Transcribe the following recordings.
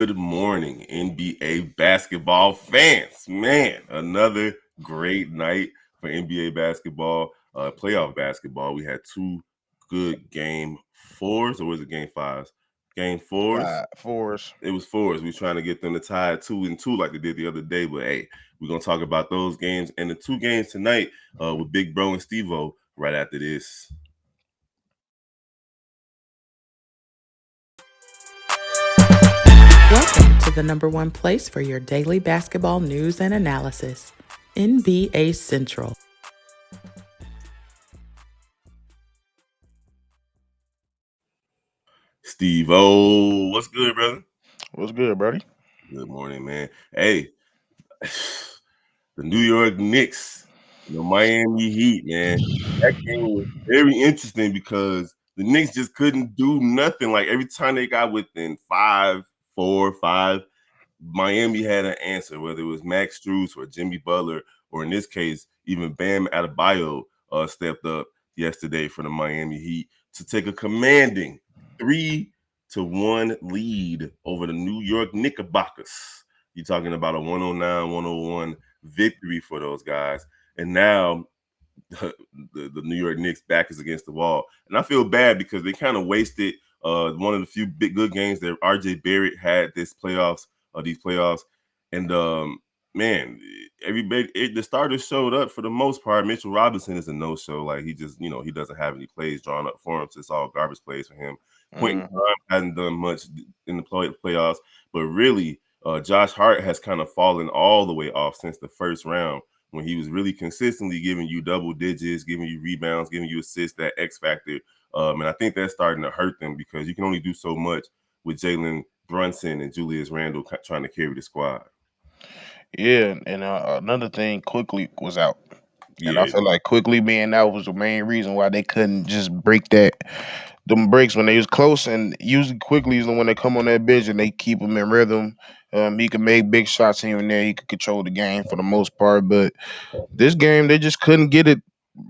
Good morning, NBA basketball fans. Man, another great night for NBA basketball, playoff basketball. We had two good game fours, or was it game fives? Game fours. For us. It was fours. We were trying to get them to tie 2-2 like they did the other day. But hey, we're gonna talk about those games and the two games tonight with Big Bro and Steve-O right after this. Welcome to the number one place for your daily basketball news and analysis, NBA Central. Steve-O, what's good, brother? What's good, buddy? Good morning, man. Hey, the New York Knicks, the Miami Heat, man. That game was very interesting because the Knicks just couldn't do nothing. Like every time they got within 5, 4, 5, Miami had an answer, whether it was Max Strus or Jimmy Butler, or in this case, even Bam Adebayo stepped up yesterday for the Miami Heat to take a commanding 3-1 lead over the New York Knickerbockers. You're talking about a 109-101 victory for those guys. And now the New York Knicks back is against the wall. And I feel bad because they kind of wasted one of the few big good games that RJ Barrett had these playoffs. And man, the starters showed up for the most part. Mitchell Robinson is a no-show. Like he just, he doesn't have any plays drawn up for him. So it's all garbage plays for him. Quentin Grimes hasn't done much in the playoffs, but really, Josh Hart has kind of fallen all the way off since the first round when he was really consistently giving you double digits, giving you rebounds, giving you assists, that X factor. And I think that's starting to hurt them because you can only do so much with Jalen Brunson and Julius Randle trying to carry the squad. Yeah, and another thing, quickly was out, and I Yeah. feel like quickly being out was the main reason why they couldn't just break them breaks when they was close. And usually, quickly is the one that come on that bench and they keep him in rhythm. He can make big shots here and there. He could control the game for the most part, but this game they just couldn't get it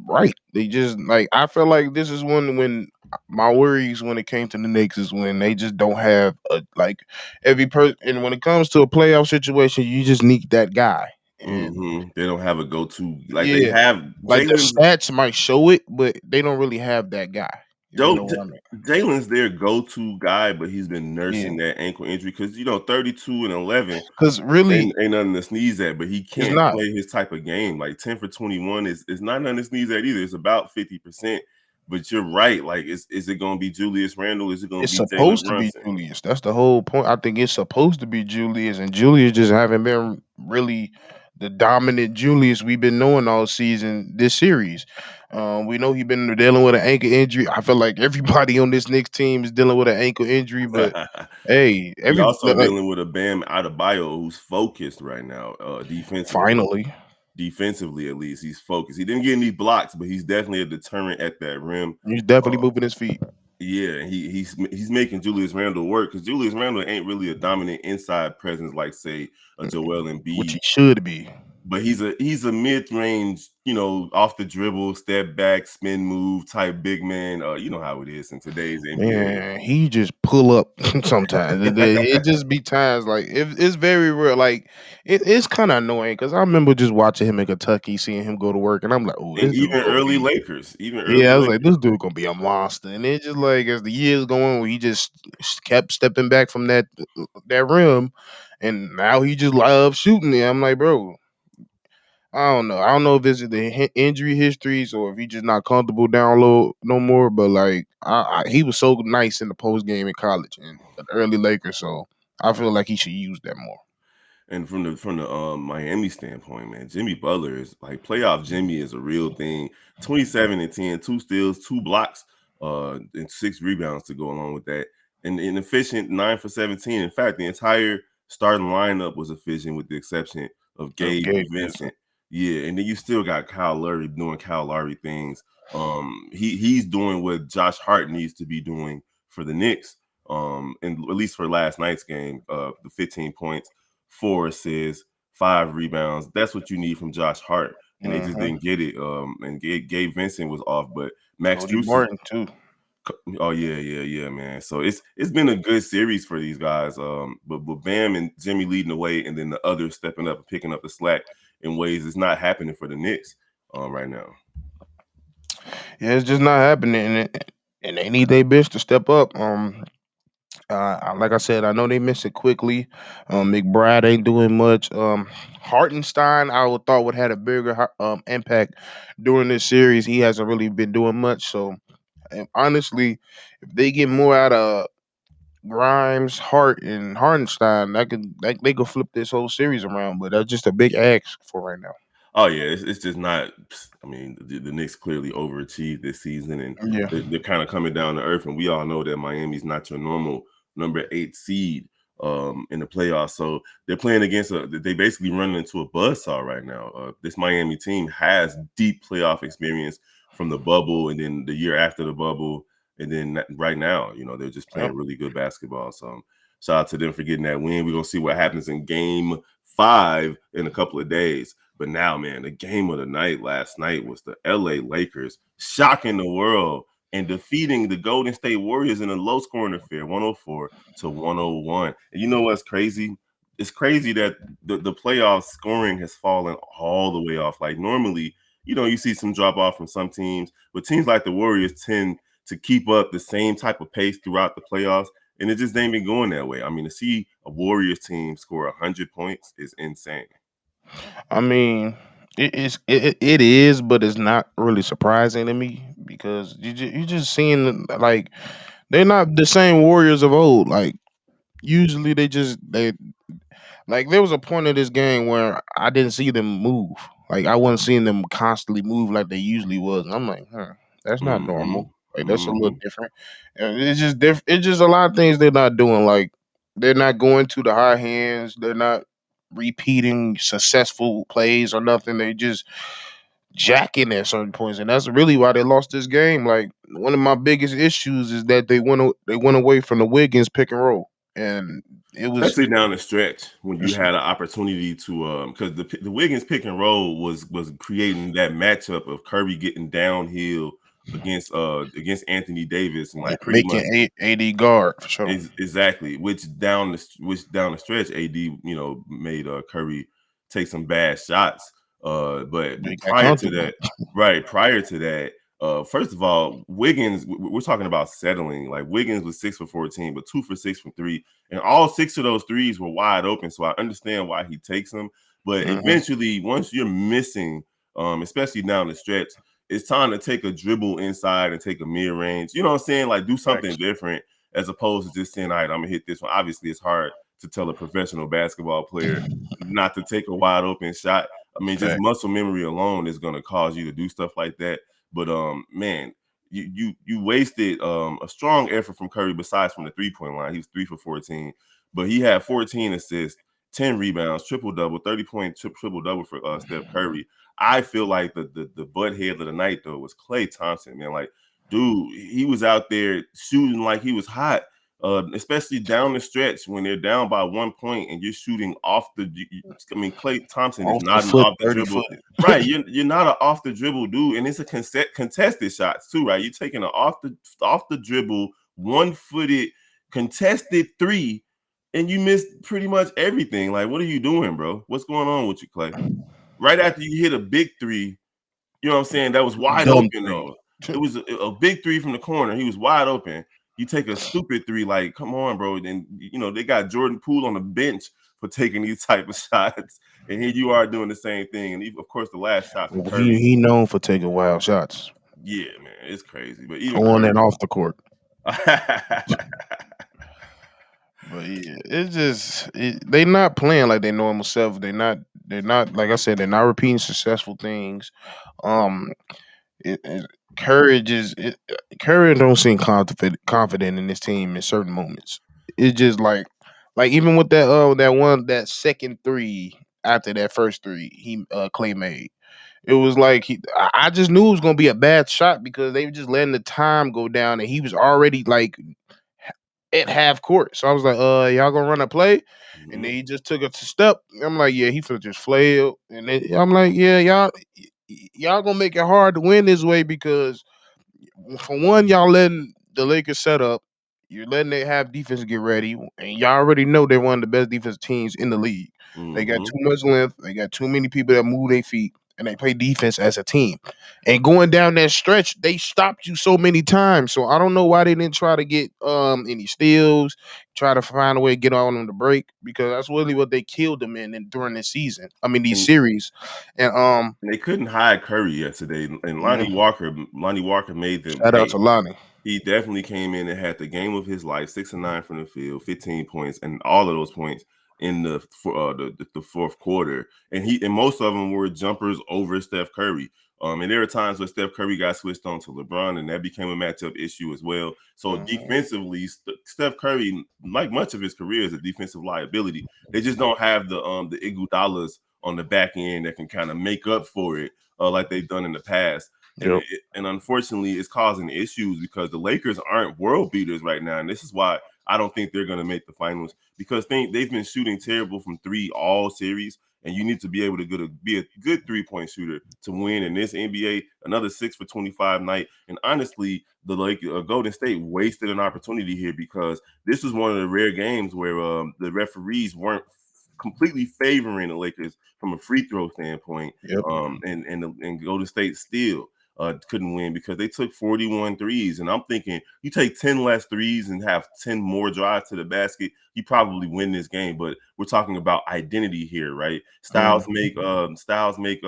right. They just like I feel like this is when my worries when it came to the Knicks is when they just don't have a like every person. And when it comes to a playoff situation, you just need that guy. And They don't have a go-to. Like they yeah, have like the Jalen. stats might show it, but they don't really have that guy. If you know what I mean? Jalen's their go-to guy, but he's been Yeah, nursing that ankle injury because 32-11 because really, ain't nothing to sneeze at, but he it's can't not. play his type of game. Like 10 for 21 is not nothing to sneeze at either. It's about 50%. But you're right. Like, is it going to be Julius Randle? Is it going to It's be Jalen supposed to be Brunson? Julius. That's the whole point. I think it's supposed to be Julius, and Julius just haven't been really the dominant Julius we've been knowing all season this series. We know he's been dealing with an ankle injury. I feel like everybody on this Knicks team is dealing with an ankle injury, but hey, He every also like dealing with a Bam Adebayo who's focused right now, defensively. finally Defensively, at least he's focused. He didn't get any blocks, but he's definitely a deterrent at that rim. he's definitely Uh, moving his feet, Yeah, he's making Julius Randle work because Julius Randle ain't really a dominant inside presence like say a Joel which Embiid, he should be. but he's a mid range, off the dribble, step back, spin move type big man. You know how it is in today's NBA. Man, he just pull up sometimes. It just be times like it's very real. Like it's kind of annoying because I remember just watching him in Kentucky, seeing him go to work, and I'm like, oh, And this dude gonna be. Even early Yeah, I was like, Lakers. this dude gonna be a monster. And it's just like as the years go on, he just kept stepping back from that rim, and now he just loves shooting it. I'm like, bro, I don't know. I don't know if it's the injury histories or if he just not comfortable down low no more. But like, he was so nice in the post game in college and the early Lakers, so I feel like he should use that more. And from the Miami standpoint, man, Jimmy Butler is like playoff Jimmy is a real thing. 27 and 10, two steals, two blocks, and six rebounds to go along with that. And an efficient 9 for 17. In fact, the entire starting lineup was efficient with the exception of Of Gabe Gabe Vincent. Vincent. Yeah, and then you still got Kyle Lowry doing Kyle Lowry things. He's doing what Josh Hart needs to be doing for the Knicks. And at least for last night's game, the 15 points, 4 assists, 5 rebounds. That's what you need from Josh Hart, and they just Mm-hmm. didn't get it. And Gabe Vincent was off, but Max Cody Strus is Martin too. Oh yeah, man. So it's been a good series for these guys. But Bam and Jimmy leading the way, and then the others stepping up and picking up the slack in ways it's not happening for the Knicks right now. Yeah, it's just not happening, and they need their bitch to step up. Like I said, I know they miss it quickly. McBride ain't doing much. Hartenstein, I would thought would had a bigger impact during this series. He hasn't really been doing much. So, and honestly, if they get more out of Grimes, Hart, and Hartenstein, they could flip this whole series around. But that's just a big ask for right now. Oh yeah, it's just not. I mean, the Knicks clearly overachieved this season, and Yeah. they're kind of coming down to earth. And we all know that Miami's not your normal number 8 seed in the playoffs. So they're playing against they basically running into a buzzsaw right now. This Miami team has deep playoff experience from the bubble, and then the year after the bubble, and then right now, they're just Yep. playing really good basketball. So shout out to them for getting that win. We're gonna see what happens in Game 5 in a couple of days. But now, man, the game of the night last night was the LA Lakers shocking the world and defeating the Golden State Warriors in a low scoring affair, 104-101. And you know what's crazy? It's crazy that the playoff scoring has fallen all the way off. Like normally, you see some drop off from some teams, but teams like the Warriors tend to keep up the same type of pace throughout the playoffs. And it just ain't been going that way. I mean, to see a Warriors team score 100 points is insane. I mean, it is, but it's not really surprising to me because you just seeing like they're not the same Warriors of old. Like usually they like there was a point of this game where I didn't see them move. Like I wasn't seeing them constantly move like they usually was. And I'm like, that's not Mhm, normal. Like that's a little mhm. different. And it's just different. It's just a lot of things they're not doing. Like they're not going to the high hands. They're not repeating successful plays or nothing. They just jacking at certain points, and that's really why they lost this game. Like one of my biggest issues is that they went away from the Wiggins pick and roll, and it was Especially down the stretch when you had an opportunity to because the Wiggins pick and roll was creating that matchup of Curry getting downhill against Anthony Davis and like pretty much making AD guard for sure. Exactly, which down the stretch, AD made Curry take some bad shots. But They got prior to comfortable. that, right, prior to that, first of all, Wiggins, we're talking about settling. Like Wiggins was 6 for 14, but 2 for 6 from three, and all 6 of those threes were wide open. So I understand why he takes them. But Hmm. eventually, once you're missing, especially down the stretch, it's time to take a dribble inside and take a mid range. You know what I'm saying? Like do something Facts. different as opposed to just saying, all right, I'm gonna hit this one. Obviously, it's hard to tell a professional basketball player not to take a wide open shot. I mean, just Fact. muscle memory alone is gonna cause you to do stuff like that. But man, you wasted a strong effort from Curry besides from the 3-point line. He was 3 for 14, but he had 14 assists, 10 rebounds, triple double, 30-point triple double for Steph Curry. I feel like the butt head of the night though was Klay Thompson, man. Like dude, he was out there shooting like he was hot, especially down the stretch when they're down by 1 point and you're shooting off the. I mean, Klay Thompson is Off the not an foot, off the 30 foot. dribble, right? You're not an off the dribble dude, and it's a contested shots too, right? You're taking an off the dribble 1-footed contested three, and you missed pretty much everything. Like, what are you doing, bro? What's going on with you, Klay? Right after you hit a big three, you know what I'm saying? That was wide Dumb open three. though. It was a big three from the corner. He was wide open. You take a stupid three, like, come on, bro. And they got Jordan Poole on the bench for taking these type of shots. And here you are doing the same thing. And of course, the last shot from Well, Curry. he known for taking wild shots Yeah, man, it's crazy. But even on and Curry. off the court. But yeah, it's just they not playing like their normal self. They're not like I said. They're not repeating successful things. Um, it courage is Curry don't seem confident in this team in certain moments. It's just like even with that second three after that first three he Clay made. It was like I just knew it was gonna be a bad shot because they were just letting the time go down and he was already like at half court. So I was like, y'all gonna run a play? And then Mhm. he just took a step. I'm like, yeah, he finna just flail. And then I'm like, yeah, y'all gonna make it hard to win this way because for one, y'all letting the Lakers set up. You're letting they have defense get ready, and y'all already know they're one of the best defensive teams in the league. They got Mm-hmm. too much length. They got too many people that move their feet, and they play defense as a team. And going down that stretch, they stopped you so many times. So I don't know why they didn't try to get any steals, try to find a way to get on them to break, because that's really what they killed them in during this season. I mean, these And series, and they couldn't hide Curry yesterday. And yeah, Lonnie Walker made them shout out pay. to Lonnie. He definitely came in and had the game of his life, 6 and 9 from the field, 15 points, and all of those points in the fourth quarter. And most of them were jumpers over Steph Curry. And there were times where Steph Curry got switched on to LeBron, and that became a matchup issue as well. So Mhm. defensively, Steph Curry, like much of his career, is a defensive liability. They just don't have the Iguodalas on the back end that can kind of make up for it, like they've done in the past. And Yep. and unfortunately, it's causing issues because the Lakers aren't world beaters right now, and this is why I don't think they're going to make the finals because they've been shooting terrible from three all series, and you need to be able to be a good 3-point shooter to win in this NBA. Another 6 for 25 night, and honestly, the Golden State wasted an opportunity here because this is one of the rare games where the referees weren't completely favoring the Lakers from a free throw standpoint, Yep. and Golden State still couldn't win because they took 41 threes. And I'm thinking you take 10 less threes and have 10 more drives to the basket, you probably win this game. But we're talking about identity here, right? Mm. Styles make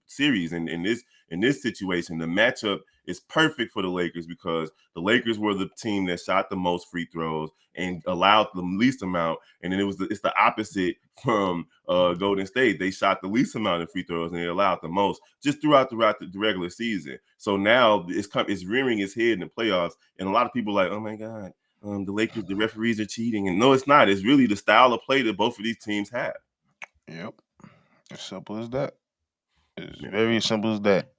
series. And in this situation, the matchup is perfect for the Lakers because the Lakers were the team that shot the most free throws and allowed the least amount. And then it's the opposite from Golden State. They shot the least amount of free throws and they allowed the most just throughout the regular season. So now it's rearing its head in the playoffs, and a lot of people are like, oh my god, the Lakers, the referees are cheating, and no, it's not. It's really the style of play that both of these teams have. Yep. As simple as that. It's Yeah. very simple as that.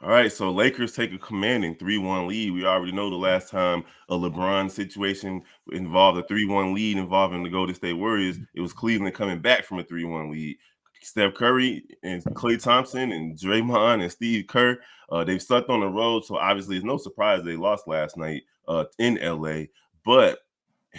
All right, so Lakers take a commanding 3-1 lead. We already know the last time a LeBron situation involved a 3-1 lead involving the Golden State Warriors, it was Cleveland coming back from a 3-1 lead. Steph Curry and Klay Thompson and Draymond and Steve Kerr, they've sucked on the road, so obviously it's no surprise they lost last night in LA. But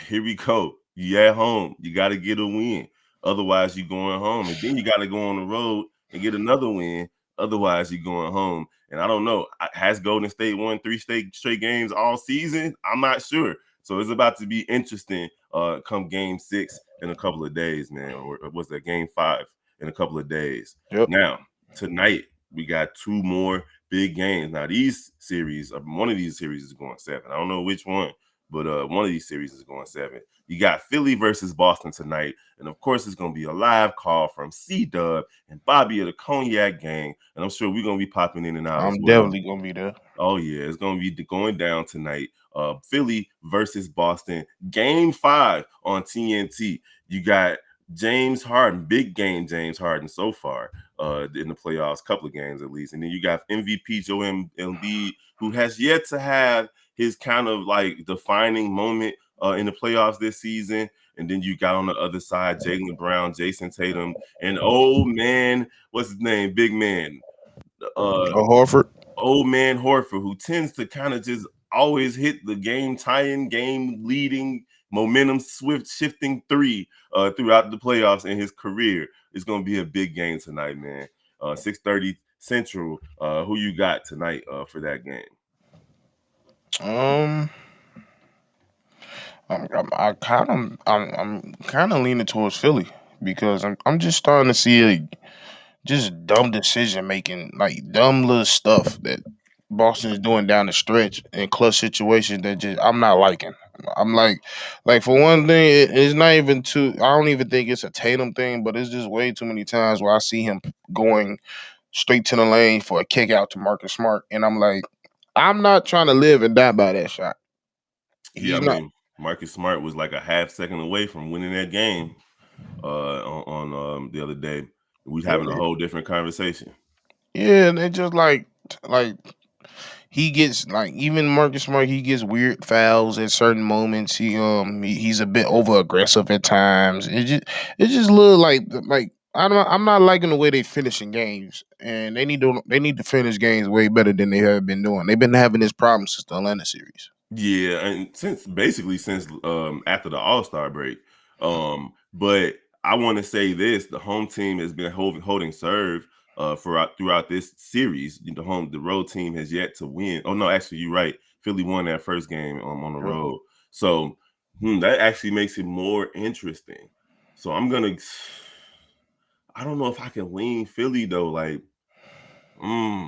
here we go. You at home. You got to get a win. Otherwise, you going home. And then you got to go on the road and get another win. Otherwise, you're going home. And I don't know. Has Golden State won three straight games all season? I'm not sure. So it's about to be interesting come game 6 in a couple of days, man. Or was that game 5 in a couple of days? Yep. Now, tonight, we got two more big games. Now, one of these series is going 7. I don't know which one, but one of these series is going 7. You got Philly versus Boston tonight. And of course, it's going to be a live call from C Dub and Bobby of the Cognac Gang. And I'm sure we're going to be popping in and out as I'm well. definitely gonna be there. Oh, yeah. It's going to be going down tonight. Philly versus Boston. Game 5 on TNT. You got James Harden, big game James Harden so far in the playoffs, couple of games at least. And then you got MVP Joel Embiid, who has yet to have his kind of like defining moment in the playoffs this season. And then you got on the other side Jaylen Brown, Jason Tatum, and old man, what's his name? Big man. Uh, Oh, Horford. Old man Horford, who tends to kind of just always hit the game tying, game leading, momentum swift shifting three throughout the playoffs in his career. It's going to be a big game tonight, man. 6:30 Central. Who you got tonight for that game? Um, I'm kind of leaning towards Philly because I'm just starting to see just dumb decision making, like dumb little stuff that Boston is doing down the stretch in clutch situations that just I'm not liking. I'm like for one thing, it's not even too. I don't even think it's a Tatum thing, but it's just way too many times where I see him going straight to the lane for a kick out to Marcus Smart, and I'm like, I'm not trying to live and die by that shot. Yeah, I He's not. mean, Marcus Smart was like a half second away from winning that game on the other day. We having a whole different conversation. Yeah, and they just like he gets like even Marcus Smart, he gets weird fouls at certain moments. He's a bit over aggressive at times. It just look like I'm not liking the way they finishing games, and they need to finish games way better than they have been doing. They've been having this problem since the Atlanta series. Yeah, and since after the All-Star break. But I want to say this: the home team has been holding serve throughout this series. The road team has yet to win. Oh no, actually, you're right. Philly won that first game on the Yep. road, so that actually makes it more interesting. So I'm gonna. I don't know if I can lean Philly though. Like,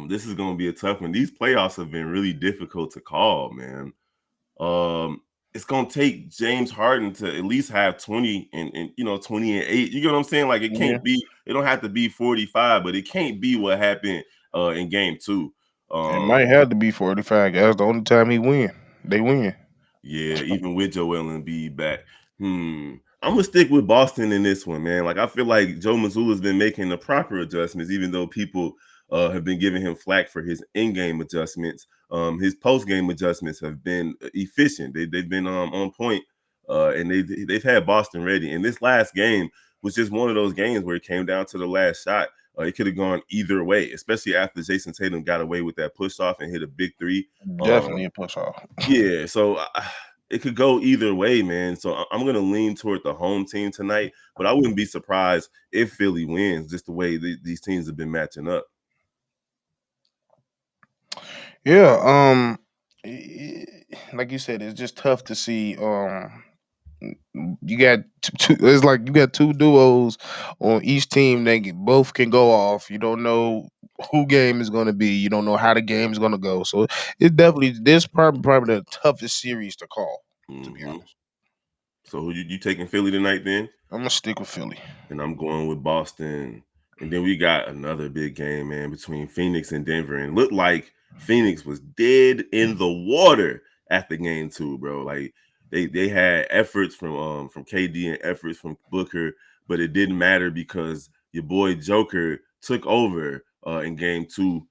this is gonna be a tough one. These playoffs have been really difficult to call, man. Um, it's gonna take James Harden to at least have 20 and 20 and 8. You get what I'm saying? Like Yeah. it don't have to be 45, but it can't be what happened in game two. It Um, might have to be 45 guys. The only time he win, they win. Yeah, even with Joel Embiid back. I'm gonna stick with Boston in this one, man. Like I feel like Joe Mazzulla's been making the proper adjustments, even though people have been giving him flack for his in-game adjustments. His post-game adjustments have been efficient. They've been on point, and they've had Boston ready. And this last game was just one of those games where it came down to the last shot. It could have gone either way, especially after Jason Tatum got away with that push off and hit a big three. Definitely a push off. Yeah, so it could go either way, man. So I'm gonna lean toward the home team tonight, but I wouldn't be surprised if Philly wins, just the way these teams have been matching up. Yeah. Like you said, it's just tough to see. You got it's like you got two duos on each team that both can go off. You don't know who game is going to be. You don't know how the game is going to go. So it's definitely this probably the toughest series to call. To be hmm honest, So who you taking Philly tonight then? I'm gonna stick with Philly. And I'm going with Boston. And then we got another big game, man, between Phoenix and Denver. And looked like Phoenix was dead in the water after game two, bro. Like they had efforts from KD and efforts from Booker, but it didn't matter because your boy Joker took over in game two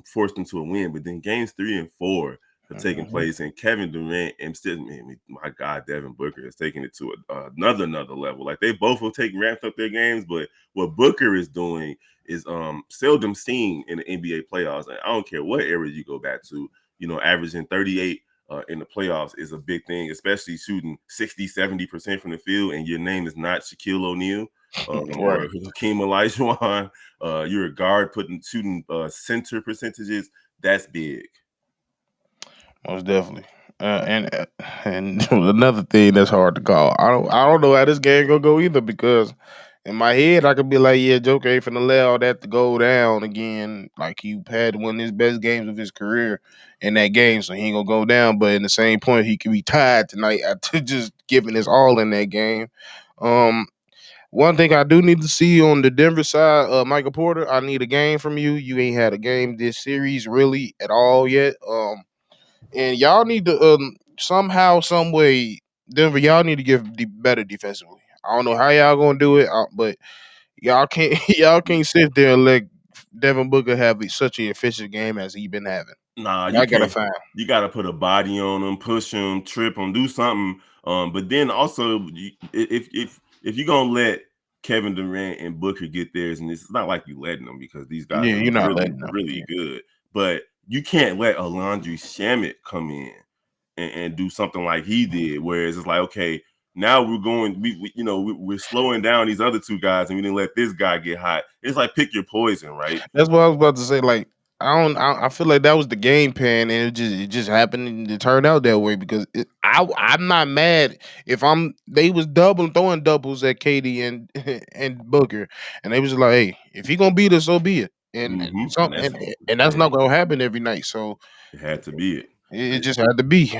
forced them to a win. But then games 3 and 4 have taken Mhm. place, and Kevin Durant and still, man, my God, Devin Booker is taking it to another level. Like they both will take ramped up their games, but what Booker is doing is seldom seen in the NBA playoffs. And I don't care what era you go back to, averaging 38 in the playoffs is a big thing, especially shooting 60-70% from the field, and your name is not Shaquille O'Neal. Or Right. Hakeem Olajuwon, you're a guard shooting center percentages. That's big. Most definitely. And another thing that's hard to call. I don't know how this game gonna go either because in my head I could be like, yeah, Joker ain't finna allow that to go down again. Like he had one of his best games of his career in that game, so he ain't gonna go down. But in the same point, he could be tied tonight after just giving his all in that game. Um, One thing I do need to see on the Denver side, Michael Porter, I need a game from you. You ain't had a game this series really at all yet. And y'all need to somehow, some way, Denver, y'all need to get better defensively. I don't know how y'all gonna do it, but y'all can't y'all can't sit there and let Devin Booker have such an efficient game as he been having. Nah, you Y'all gotta can't. find. You got to put a body on them, push them, trip them, do something. But then also, if you're gonna let Kevin Durant and Booker get theirs, and it's not like you letting them because these guys Yeah, are you're not really, letting them. really Yeah. good. But you can't let Alondre Shamet come in and do something like he did. Whereas it's like, okay, now we're going, we're slowing down these other two guys, and we didn't let this guy get hot. It's like pick your poison, right? That's what I was about to say. Like I don't. I feel like that was the game plan, and it just happened and it turned out that way because I'm not mad if they was throwing doubles at Katie and and Booker, and they was like, hey, if he gonna beat us, so be it. And And some that's and that's not gonna happen every night. So it had to be it. it just had to be.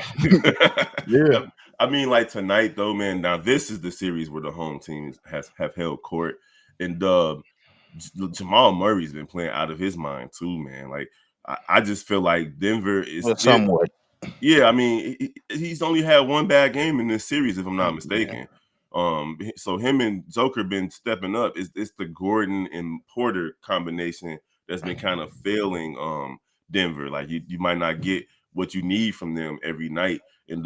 Yeah. I mean, like tonight though, man. Now this is the series where the home teams have held court, and Jamal Murray's been playing out of his mind too, man. Like I just feel like Denver is But still. somewhat. Yeah, I mean, he's only had one bad game in this series, if I'm not Yeah. mistaken. So him and Joker been stepping up. It's the Gordon and Porter combination that's been kind of failing Denver. Like you might not get what you need from them every night. And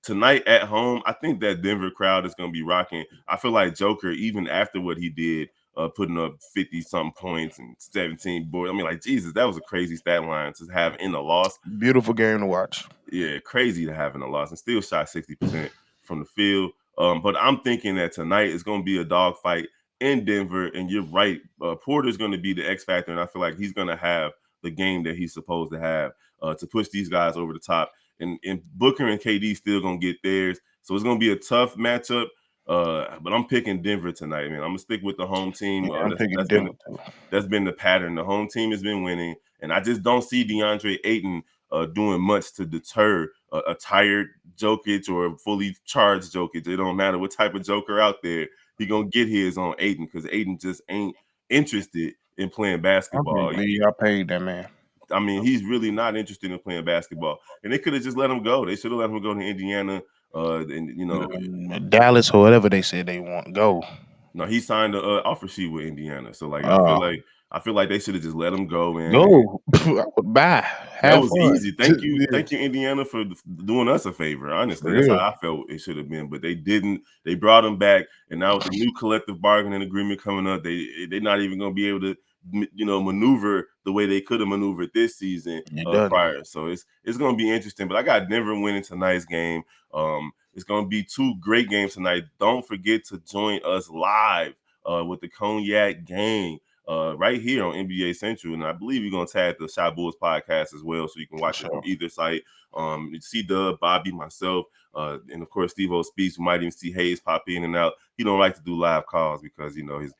tonight at home, I think that Denver crowd is gonna be rocking. I feel like Joker, even after what he did putting up 50-something points and 17 boards. I mean, like, Jesus, that was a crazy stat line to have in a loss. Beautiful game to watch. Yeah, crazy to have in a loss, and still shot 60% from the field. But I'm thinking that tonight is going to be a dogfight in Denver, and you're right. Porter's going to be the X factor, and I feel like he's going to have the game that he's supposed to have to push these guys over the top. And Booker and KD still going to get theirs, so it's going to be a tough matchup. But I'm picking Denver tonight, man. I'm gonna stick with the home team. Yeah, I'm picking Denver too. That's been the pattern. The home team has been winning, and I just don't see DeAndre Ayton doing much to deter a tired Jokic or a fully charged Jokic. It don't matter what type of Joker out there, he gonna get his on Ayton because Ayton just ain't interested in playing I basketball. believe I paid that man. I mean, he's really not interested in playing basketball, and they could have just let him go. They should have let him go to Indiana. And Dallas or whatever they said they want go. no, he signed an offer sheet with Indiana. So like, I feel like they should have just let him go, man. Go. I would buy. That Have was fun. easy. Thank you, Yeah. Indiana, for doing us a favor. Honestly, For that's real. how I felt it should have been, but they didn't. They brought him back, and now with the new collective bargaining agreement coming up, they're not even going to be able to, maneuver the way they could have maneuvered this season prior. So it's going to be interesting. But I got Denver winning tonight's game. It's going to be two great games tonight. Don't forget to join us live with the Cognac Gang. Right here on NBA Central, and I believe you're gonna tag the Shy Bulls podcast as well, so you can watch it from either site. See Dub, Bobby, myself, and of course Steve O Speaks. You might even see Hayes pop in and out. He don't like to do live calls because his.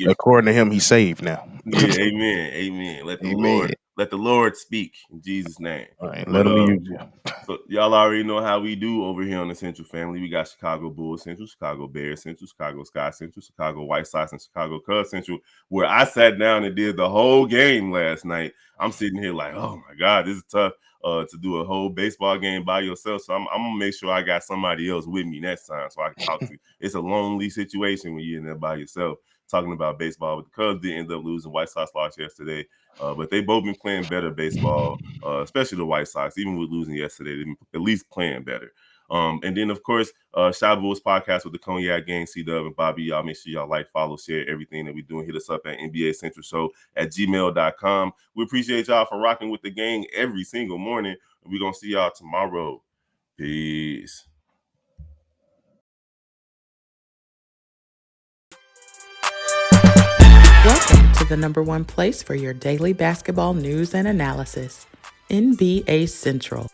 According to him, he's saved now. Yeah, amen. Let the Lord speak in Jesus' name. All right, let him use you. So y'all already know how we do over here on the Central family. We got Chicago Bulls Central, Chicago Bears Central, Chicago Sky Central, Chicago White Sox, and Chicago Cubs Central, where I sat down and did the whole game last night. I'm sitting here like, oh my God, this is tough to do a whole baseball game by yourself. So I'm gonna make sure I got somebody else with me next time so I can talk to you. It's a lonely situation when you're in there by yourself talking about baseball. But the Cubs did end up losing. White Sox lost yesterday. But they both been playing better baseball, especially the White Sox. Even with losing yesterday, they've been at least playing better. And then, of course, Shy Bulls podcast with the Cognac Gang, C-Dub and Bobby. Y'all make sure y'all like, follow, share everything that we're doing. Hit us up at NBACentralShow@gmail.com. We appreciate y'all for rocking with the gang every single morning. We're going to see y'all tomorrow. Peace. Welcome to the #1 place for your daily basketball news and analysis, NBA Central.